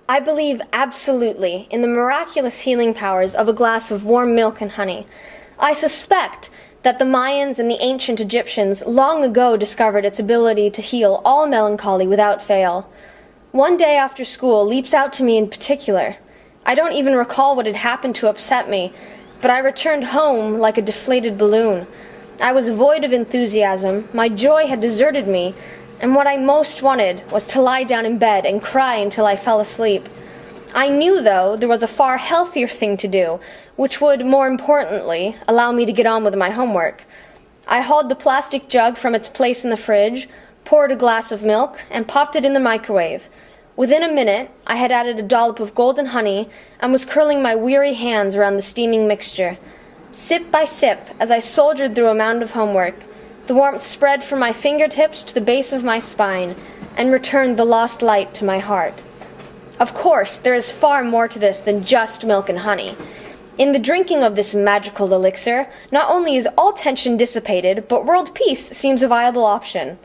I believe absolutely in the miraculous healing powers of a glass of warm milk and honey. I suspect that the Mayans and the ancient Egyptians long ago discovered its ability to heal all melancholy without fail. One day after school leaps out to me in particular. I don't even recall what had happened to upset me, but I returned home like a deflated balloon. I was void of enthusiasm, my joy had deserted me, and what I most wanted was to lie down in bed and cry until I fell asleep. I knew, though, there was a far healthier thing to do, which would, more importantly, allow me to get on with my homework. I hauled the plastic jug from its place in the fridge, poured a glass of milk, and popped it in the microwave. Within a minute, I had added a dollop of golden honey and was curling my weary hands around the steaming mixture. Sip by sip, as I soldiered through a mound of homework, the warmth spread from my fingertips to the base of my spine and returned the lost light to my heart. Of course, there is far more to this than just milk and honey. In the drinking of this magical elixir, not only is all tension dissipated, but world peace seems a viable option.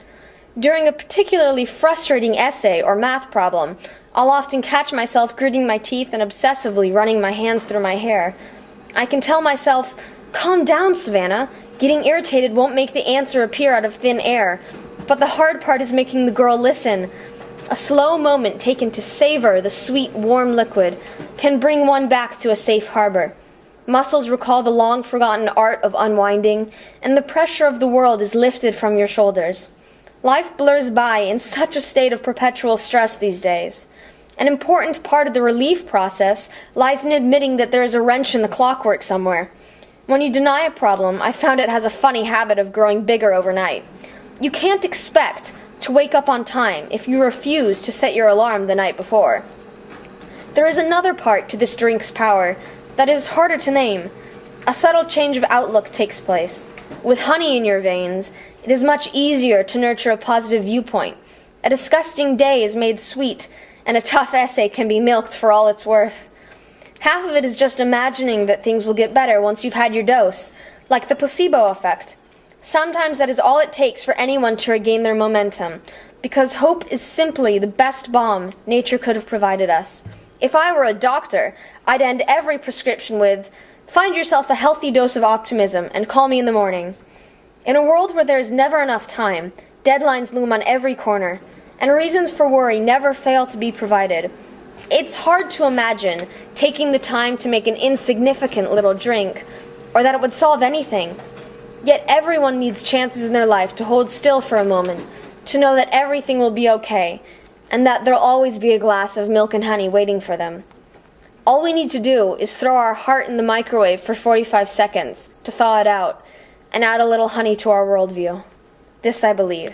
During a particularly frustrating essay or math problem, I'll often catch myself gritting my teeth and obsessively running my hands through my hair. I can tell myself, "Calm down, Savannah. Getting irritated won't make the answer appear out of thin air." But the hard part is making the girl listen. A slow moment taken to savor the sweet, warm liquid can bring one back to a safe harbor. Muscles recall the long-forgotten art of unwinding, and the pressure of the world is lifted from your shoulders. Life blurs by in such a state of perpetual stress these days. An important part of the relief process lies in admitting that there is a wrench in the clockwork somewhere. When you deny a problem, I found it has a funny habit of growing bigger overnight. You can't expect to wake up on time if you refuse to set your alarm the night before. There is another part to this drink's power that is harder to name. A subtle change of outlook takes place. With honey in your veins, it is much easier to nurture a positive viewpoint. A disgusting day is made sweet, and a tough essay can be milked for all it's worth. Half of it is just imagining that things will get better once you've had your dose, like the placebo effect. Sometimes that is all it takes for anyone to regain their momentum, because hope is simply the best balm nature could have provided us. If I were a doctor, I'd end every prescription with, "Find yourself a healthy dose of optimism and call me in the morning." In a world where there is never enough time, deadlines loom on every corner, and reasons for worry never fail to be provided. It's hard to imagine taking the time to make an insignificant little drink, or that it would solve anything. Yet everyone needs chances in their life to hold still for a moment, to know that everything will be okay, and that there'll always be a glass of milk and honey waiting for them. All we need to do is throw our heart in the microwave for 45 seconds to thaw it out, and add a little honey to our worldview. This I believe.